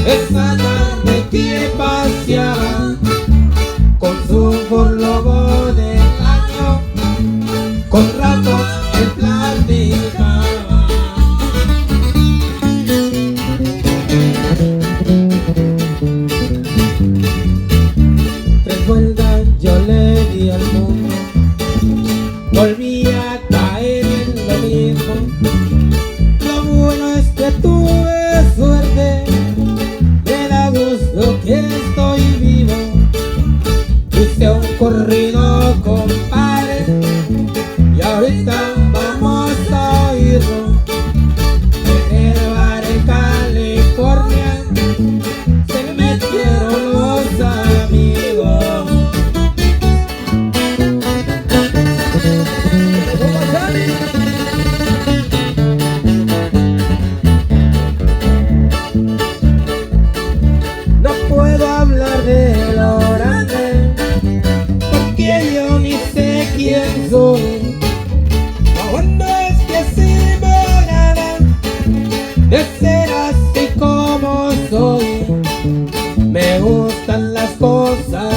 esa tarde que paseaba con su Ford Lobo del año, con ratos él platicaba. Tres vueltas yo le di al mundo, volví a caer en lo mismo. Lo bueno es que tuve suerte, me da gusto que estoy vivo. Hice un corrido, compadre, y ahorita vamos a oírlo. En el bar en California se metieron los amigos. No puedo hablar de lo grande porque yo ni sé quién soy. Lo bueno es que sí me agrada de ser así como soy. Me gustan las cosas